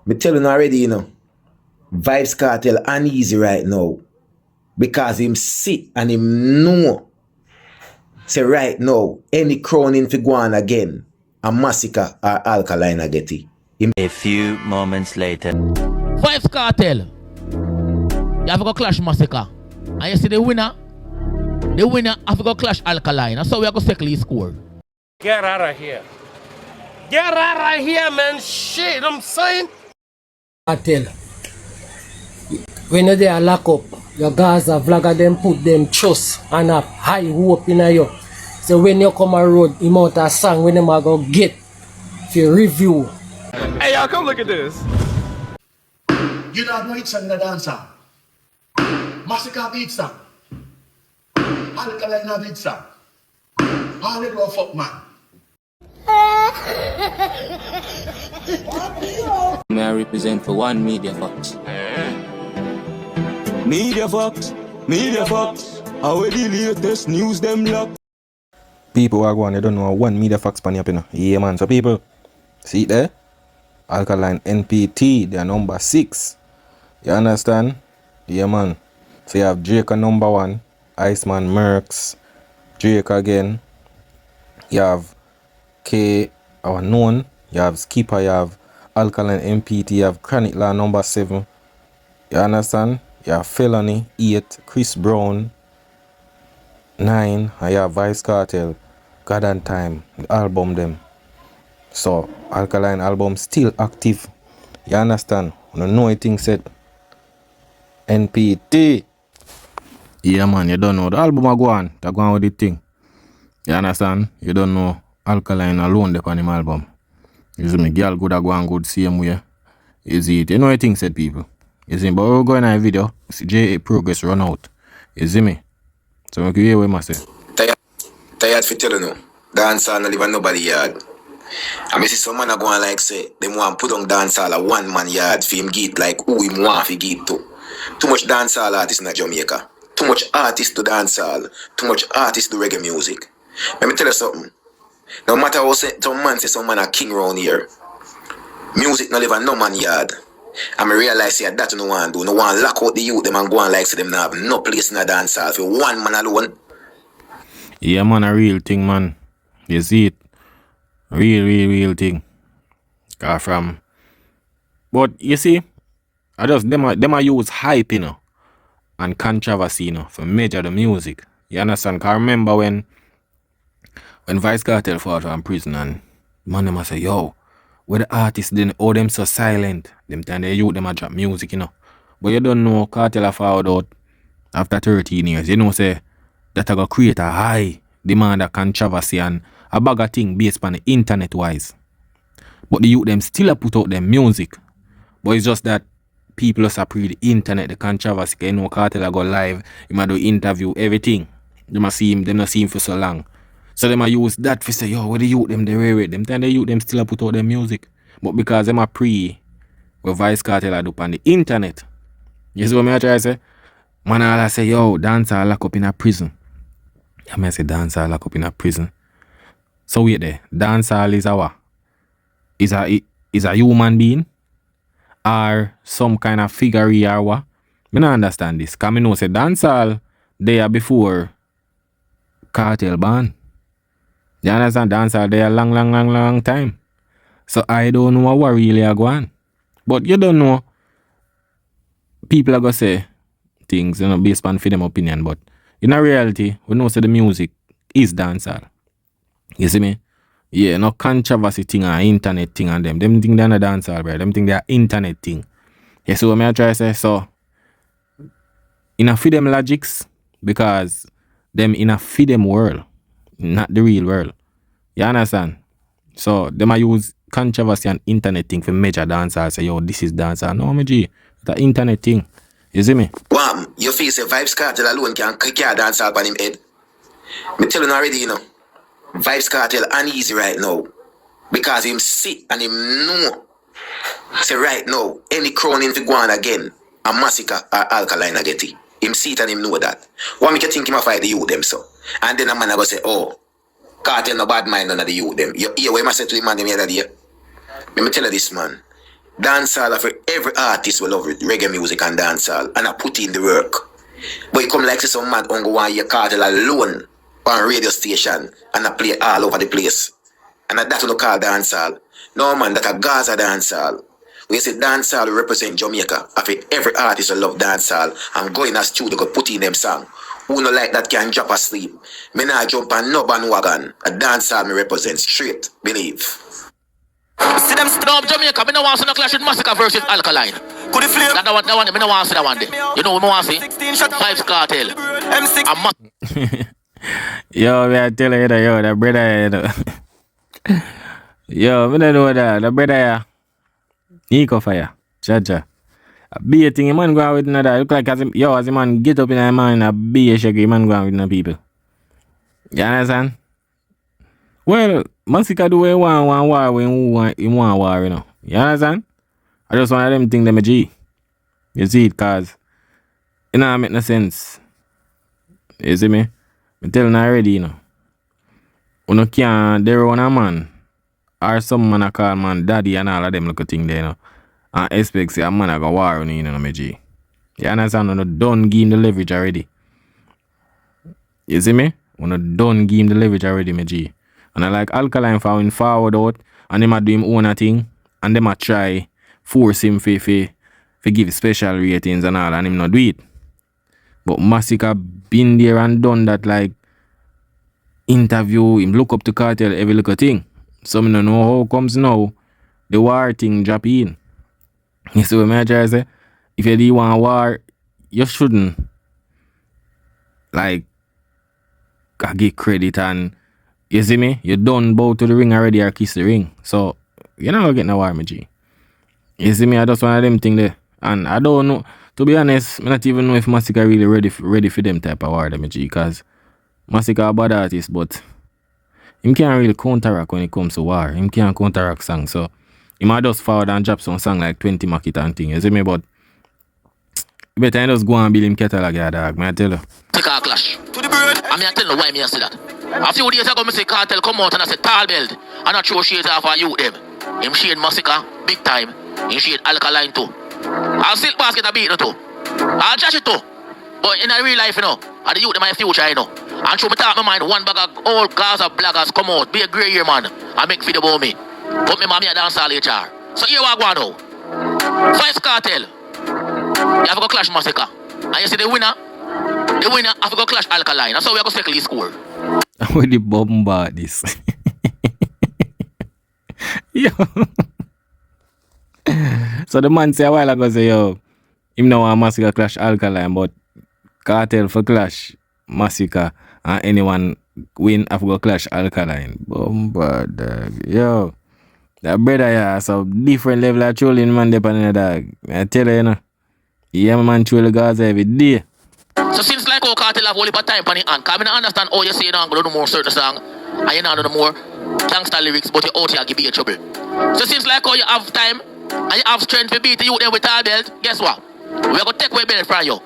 Me tell you already, you know. Vibes Cartel uneasy right now. Because him sit and him know. Say right now, any crown in fi go on again. A Masicka or Alkaline a get it. A few moments later. Vibes Cartel. You have to go clash Masicka. And you see the winner? The winner have to go clash Alkaline. That's how we are going to settle his score. Get out of here. Get out of here, man. Shit, I'm saying. Cartel. When they are lock up, your guys are vlogger them put them trust and a high hope in you. So when you come a road, you out a song when them are go get for review. Hey y'all, come look at this. You don't know it's in the dancer. Masicka beat song. Alkaline beat song. All the go fuck man. May I represent for one Media Fox? Media Fox, how the latest news them lock. People are going, they don't know one Media Fox pan up, you know. Yeah, man. So people, see it there? Alkaline NPT, they are number 6. You understand? Yeah, man. So you have Drake number 1, Iceman Mercs, Drake again. You have K, our known. You have Skipper, you have Alkaline MPT, you have Chronic Law number 7. You understand? You have Felony 8, Chris Brown 9, and you have Vice Cartel, God and Time, the album them. So Alkaline album still active. You understand? You don't know anything said. NPT. Yeah man, you don't know. The album are go on. They go on with the thing. You understand? You don't know Alkaline alone the on him album. You see me, girl good a go on good same way. You see it. You know anything said people. You see me, but we're going on a video. See JA progress run out. You see me? So we can hear what I say. Tired for telling you. Dancehall not live in nobody yard. I mean see some man a go on like say, them want put on dancehall a one man yard for him get like who him want for get to. Too much dancehall artists in Jamaica. Too much artists to dancehall. Too much artists to reggae music. Let me tell you something. No matter how some man say some man a king round here. Music not live in no man yard. And I realize that that no one do. No one lock out the youth them and go on like say them not have no place in a dancehall for one man alone. Yeah man, a real thing man. You see it? Real thing. From. But you see, I just them a use hype, you know, and controversy, you know, for measure the music. You understand? Cause I remember when Vice Cartel fought from prison and man them a say, yo, where the artists then all them so silent. Them time they youth them a drop music, you know. But you don't know Cartel a found out after 13 years. You know say that I go create a high demand of controversy and a bag of thing based on the internet wise. But the youth them still a put out them music. But it's just that people just appreciate the internet, the controversy. You know Cartel a go live, you might do interview, everything. Them not see him for so long. So them a use that for say, yo, where the youth them they wear it. Them time the youth them still a put out their music. But because them a with Vice Cartel a do on the internet. You see what I try to say? Man all say, yo, Dancehall lock up in a prison. I mean say Dancehall lock up in a prison. So wait there, Dancehall is a what? Is a human being? Or some kind of figure or what? I don't understand this. Because I know say Dancehall there before Cartel ban. You understand? Dancehall there a long time. So I don't know what really are going. But you don't know. People are going to say things, you know, based on freedom opinion. But in reality, we know say the music is dancehall. You see me? Yeah, no controversy thing or internet thing on them. Them think they're not dancehall, bro. Them think they're internet thing. You see what I try to say? So, in a freedom logics, because them in a freedom world, not the real world. You understand? So, them I use controversy and internet thing for major dancehall. Say, yo, this is dancehall. No, my G. The internet thing. You see me? Wham, your face a Vibes Cartel alone can dance up on him head. Me tell you already, you know. Vibes Cartel uneasy right now. Because him sit and him know. Say right now, any crown in go on again, a Masicka or Alkaline get it. Him sit and him know that. What make you think him a fight the youth them so? And then a man a go say, oh, Cartel no bad mind none of the youth them. You hear what I say to the man them the other day? Let me tell you this man. Dancehall for every artist will love reggae music and dancehall and I put in the work. But it come like say some man go want your cartel alone on radio station and I play all over the place. And that we call dancehall. No man, that a Gaza dancehall. We say dancehall represent Jamaica. I feel every artist will love dancehall and go in a studio go put in them song. Who no like that can drop asleep. Me not jump on no bandwagon. A dancehall me represent straight. Believe. See them no Jamaica, me no want to see no clash with Masicka versus Alkaline. Could you flip? That one, me no want to see that one day. You know what me want to see? Five Cartel. Yo, me I tell you that, yo, that brother, you know. Yo, me don't know that, the brother, Necko fire, cha. A be a thing, a man go out with another, look like as a man get up in a man, a be a shaky, man go out with no people. You understand? Well, Masicka do a one war when he want war, you know. You understand? I just one of them things them a G. You see it, cause it don't make no sense. You see me? I'm telling you already, you know. You can't there on a man or some man a call man daddy and all of them little thing there, you know. And expect say a man a go war on you, you know, my G. You understand? You done give him the leverage already. You see me? You done give him the leverage already, my G. And I like Alkaline for going forward out and them a do him own a thing and them a try force him for give special ratings and all and him not do it. But Masicka been there and done that like interview him look up to cartel every little thing. So I don't know how comes now the war thing drop in. You see what I try to say? If you do want war, you shouldn't like give credit and you see me? You done bow to the ring already or kiss the ring. So you're not gonna get no war, my G. You see me? I just one of them thing there. And I don't know. To be honest, I not even know if Masicka really ready for them type of war, my G. Because Masicka a bad artist, but him can't really counteract when it comes to war. Him can't counteract songs. So he might just forward and drop some song like 20 Makita and thing. You see me? But you better just go and build him catalog, yeah, dog. I tell you. Take a clash. To the bird. I mean, I tell you why me I say that. A few days ago, I say cartel come out and I say tall belt. And I throw shades off for you them. Him shade Masicka, big time. Him shade Alkaline too. I'll silk basket a beat no too. I'll trash it too. But in a real life, you know, I the youth in my future, you know. And through me talk my mind, one bag of old Gaza blaggers come out, be a grey year man, and make video about me. Put me mommy a dancehall HR. So here what I go now. Five Cartel. You have to go clash Masicka. And you see the winner have to go clash Alkaline. That's how we are going to settle the score. With the bombard this. Yo. So the man say a while ago say, yo, him now want Masicka clash Alkaline, but cartel for clash Masicka and anyone win have to go clash Alkaline. Bombard dog. Yo. That brother yeah, so different level of trolling man depending on dog. I tell you, you know. Yeah, man troll Gaza every day. So since like how cartel have only time on it and I don't understand how you say you don't go do more certain song and you don't do more gangster lyrics, but you out here give you trouble. So since like how you have time and you have strength to beat the youth them with all belt, guess what? We are going to take away belt from you.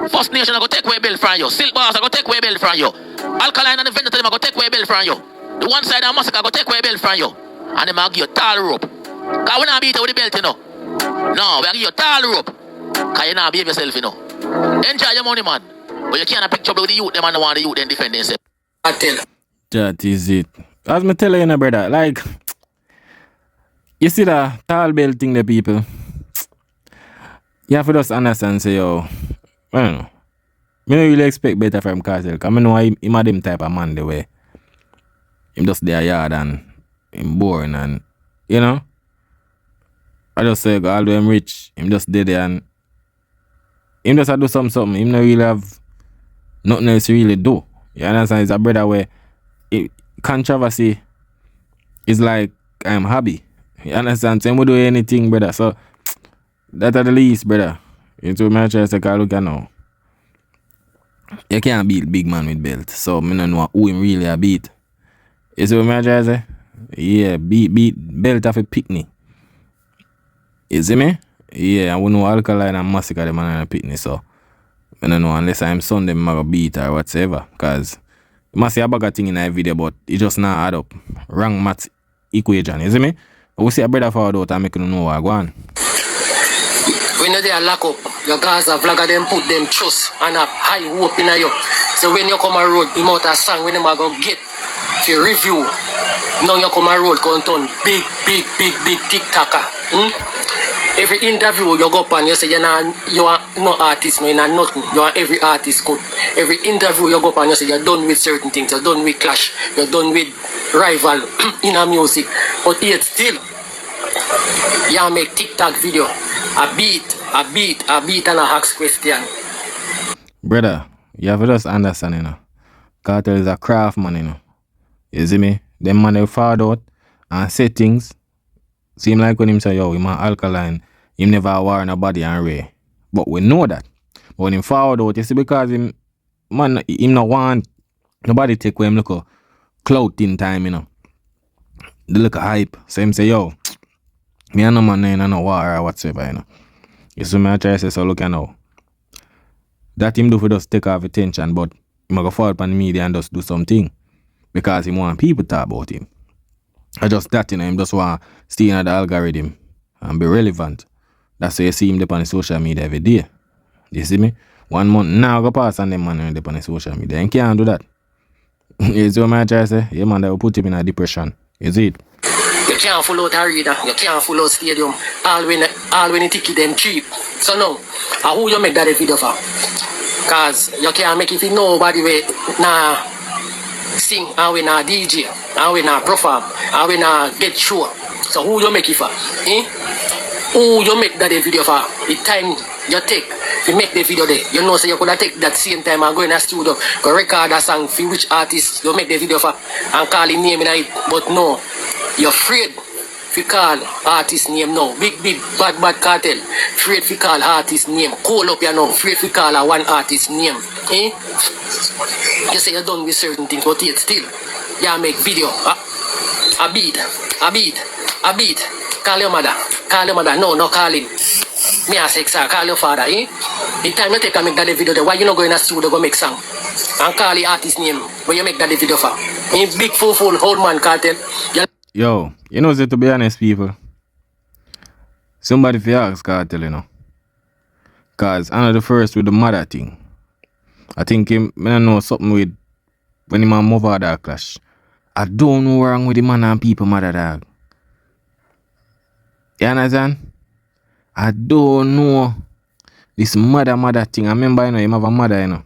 First Nation are going to take away belt from you. Silk Bars are going to take away belt from you. Alkaline and the vendor are going to take away belt from you. The one side of Masicka are going to take away belt from you. And they are going to give you tall rope. Because we not beat you with the belt, you know. No, we are going to give you tall rope. Because you not behave yourself, you know. Enjoy your money, man. But you can't pick trouble with the youth, them and want the youth then defend themselves. That is it. As me tell you, brother, like, you see that tall belt thing, the people, you have to just understand, say, yo, I don't know. I don't really expect better from Cartel, because I know him a them type of man the way. Him just there yard and him boring and, you know, I just say, although him rich, him just dead there and him just do something. Him not really have nothing else to really do. You understand? It's a brother where controversy is like hobby. You understand? So him do anything, brother. So that are the least, brother. You know my try to say, look at now. You can't beat big man with belt. So I don't know who him really a beat. You see what I try to say? Yeah, beat belt of a picnic. You see me? Yeah, I wouldn't know Alkaline and Masicka them and a picnic, so I don't know unless I'm son them a beat or whatsoever. Cause you must see a bag of thing in that video, but it just not add up. Wrong math equation, you see me? We see a brother forward out and make you know what go on. When you there lock up, your Gaza vlogger them put them trust and a high hope in you. So when you come a road, you out a song when them are gonna get to review. Now you come a road, come turn big TikToker. Every interview you go up and you say you are no artist, no, you're not nothing. You are every artist good. Every interview you go up and you say you're done with certain things, you're done with clash, you're done with rival in a music. But yet still, you make TikTok video. A beat and a ask question. Brother, you have to just understand, you know. Cartel is a craft man, you know. You see me? Them man they forward out and say things. Seem like when him say, yo, him an Alkaline, him never war nobody and Ray. But we know that. But when him forward out, you see, because him no want nobody take away him look a clout in time, you know. The look of hype. So him say, yo, me and no man in no war or whatsoever, you know. You see me I try to say, so look at now. That him do for just take off attention, but him go fall upon the media and just do something. Because he want people to talk about him. I just that, you know, him just want to stay in the algorithm and be relevant. That's why you see him on the social media every day. You see me? 1 month now go pass and them man on the social media. And can't do that. You see what I try to say? Yeah, man, that will put him in a depression. You see it? You can't follow the arena, you can't follow stadium, all when the ticket them cheap. So now, who you make that video for? Cause you can't make it for nobody with nah sing, and we nah DJ, and we nah perform, and we nah get show. So who you make it for? Who you make that video for? The time you take to make the video there. You know, so you could have take that same time and go in a studio, go record a song for which artist you make the video for and call his name in it. But no, you're afraid to call artist name now. Big bad cartel. Afraid to call artist name. Call up you now. Afraid to call a one artist name. You say you're done with certain things, but yet still, you make video. A beat. Call your mother. No calling. Me a sex, call your father, The time you take and make that video there, why you not go in a studio go make song? And call the artist name when you make that video for? Big fool, old man cartel. Yo, you know, to be honest, people, somebody for ask cartel, you know. Cause I know the first with the mother thing. I think him, I don't know something with when him and mother that clash. I don't know what's wrong with the man and people mother dog. You understand? I don't know this mother thing. I remember, you know, him have a mother, you know.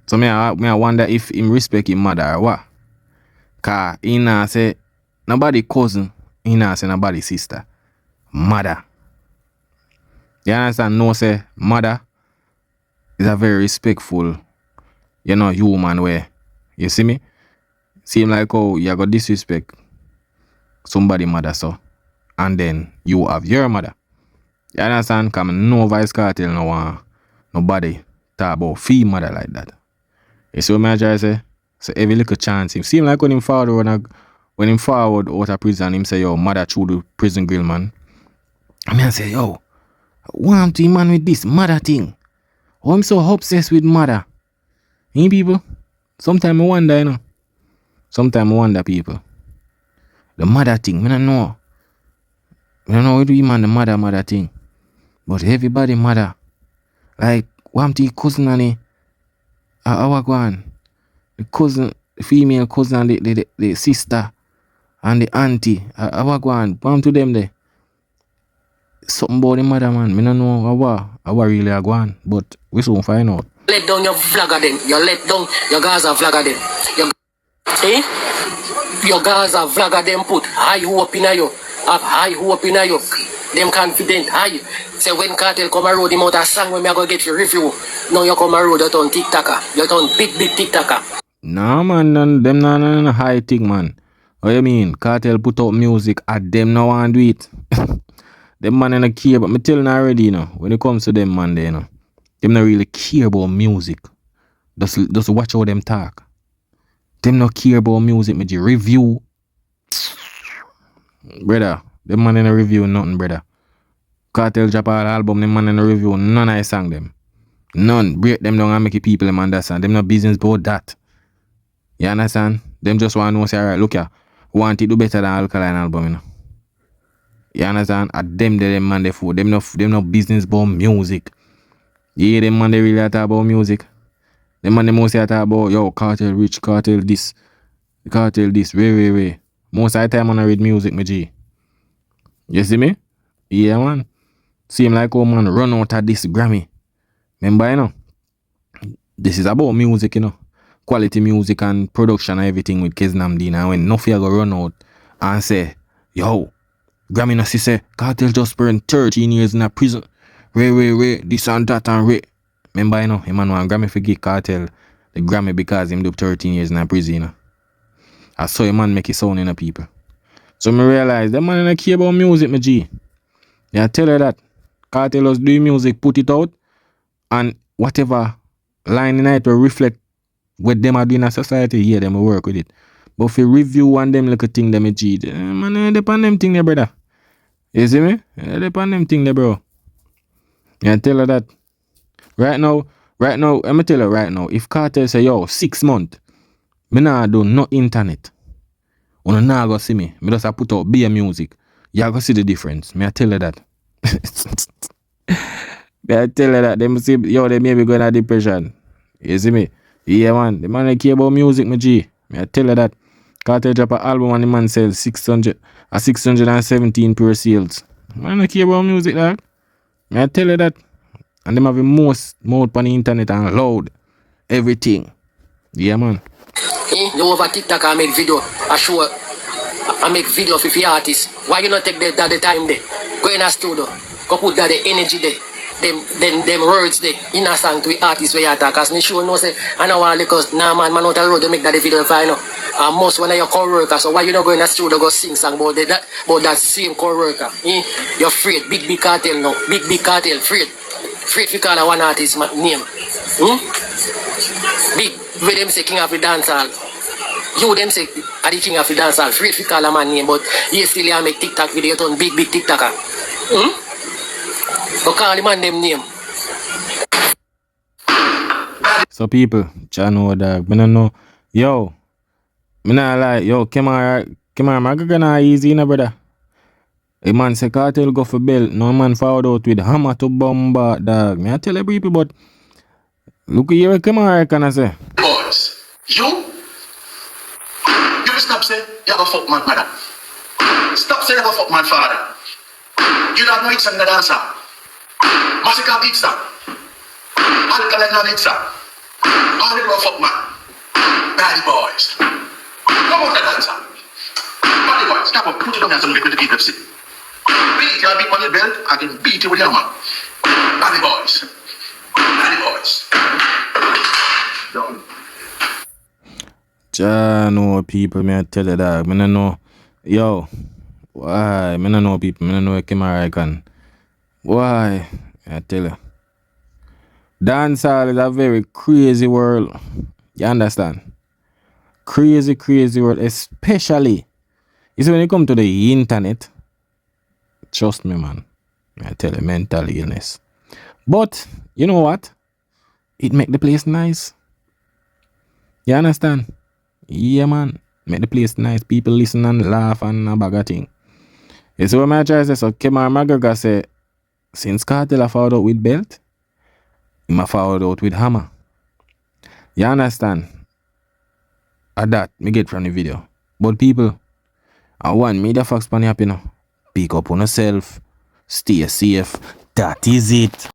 So I wonder if him respect him mother or what. Cause he nah say nobody cousin, he nah say nobody sister. Mother. You understand? No say mother is a very respectful, you know, human way. You see me? Seem like you got disrespect somebody mother so. And then you have your mother. You understand? Because no vice cartel no want nobody talk about female mother like that. You see what I try to say? So every little chance him. Seem like when him forward out of prison, him say, yo, mother through the prison grill, man. And I say, yo, want to man with this mother thing? Oh, I'm so obsessed with mother. Hey, people? Sometimes I wonder, you know. Sometimes I wonder, people. The mother thing, I don't know. I don't know what do you man the mother thing. But everybody mother. Like, want to cousin and our one. The cousin, the female cousin and the sister and the auntie. Our one. Want to them there. Something about the mother, man. I don't know how really are going. But we soon find out. Let down your vlogger then. You let down your Gaza vlogger then. Your Gaza vlogger them put high hope in you. Have high hope in you. Them confident high. Say when cartel come a road, him out a song when me go get your review. Now you come a road, you turn TikToker. You turn big TikToker. Nah, man, them not high thing, man. What you mean? Cartel put out music at them now and do it. Them man don't care, but me tell you already, you know, when it comes to them man, they, you know, them not really care about music. Just watch how them talk. Them not care about music, me just review. Brother, them man in a review nothing, brother. Cartel drop all album, them man in a review, none I sang them. None. Break them down and make people them understand. Them no business about that. You understand? Them just want to say, alright, look here, want it do better than Alkaline album, you know. You understand? At them man they fool. Them no business about music. Yeah, them man they really talk about music. Them man they mostly talk about yo cartel rich, cartel this, way. Most of the time when I read music, my G. You see me? Yeah, man. Seem like oh man run out of this Grammy. Remember, you know? This is about music, you know. Quality music and production and everything with Keznam Dean. And when nothing go run out and say, yo, Grammy no see say, Cartel just spent 13 years in a prison. Ray, this and that and Ray. Remember, you know, him and one Grammy forget Cartel the Grammy because him do 13 years in a prison, you know. I saw a man make it sound in the people. So me realize that man don't care about music, my G. Yeah, tell her that. Cartel was doing music, put it out, and whatever line in it will reflect what them are doing in society, yeah, them will work with it. But if you review one them little thing, them G, man, they depend them thing there, brother. You see me? They depend them thing there, bro. Yeah, tell her that. Right now, I'ma tell her right now, if Cartel say, yo, 6 months, me nah do no internet. Una nah go see me. Me just a put out beer music. You go see the difference. Me I tell her that. Me I tell her that. Them see, yo, they may be going to depression. You see me? Yeah, man. The man I care about music, my G. Me I tell her that. Cartel drop an album and the man sells 617 per sales. Man I care about music, dog. Me I tell her that. And them have the most mouth on the internet and loud. Everything. Yeah, man. You over TikTok I make video. I make video for the artists. Why you not take the time there? Go in a studio. Go put that the energy there. Them words there in a song to the artists where you attack. Cause me sure no say I know why because nah man out the road to make that video final. And most one of your co-workers. So why you not go in a studio go sing song about that same co-worker? You're afraid. Big cartel now. Big cartel. Afraid to call one artist name. Big where them say king of the dancehall. You them say are the king of the dancehall. Afraid to call a man name, but you still make TikTok video on big TikToker. But call the man them name. So people, channel dog, me no know. Yo, me not like, yo, Kemar, my gonna easy, na brother. A man say Cartel go for belt, no man found out with hammer to bombard, dog. Me I tell every people, but look here, Kemar, can I say? Boys, you stop saying you have a fuck man mother. Stop saying you have a fuck man father. You don't know it's in the dancer. Masicka beats them. Alkaline on it, sir. All the little fuck man. Bad boys. Come on, the dancer. Bad boys, stop up. Put it down and somebody to keep them sick. Beat you, beat on your belt, I can beat you with your man. Bad boys. Done. Ja know people, me I tell you that. Me no know. Yo, why? Me no know people. Me no know Kemar can. Why? I tell you. Dancehall is a very crazy world. You understand? Crazy world. Especially, you see when you come to the internet, trust me, man. I tell you, mental illness. But, you know what? It make the place nice. You understand? Yeah, man. Make the place nice. People listen and laugh and a bag of thing. You see what my try to say? So, Kemar McGregor say, since Cartel a found out with belt, him a found out with hammer. You understand? At that, me get from the video. But people, I want me the facts pan happy now. Pick up on yourself. Stay safe. That is it.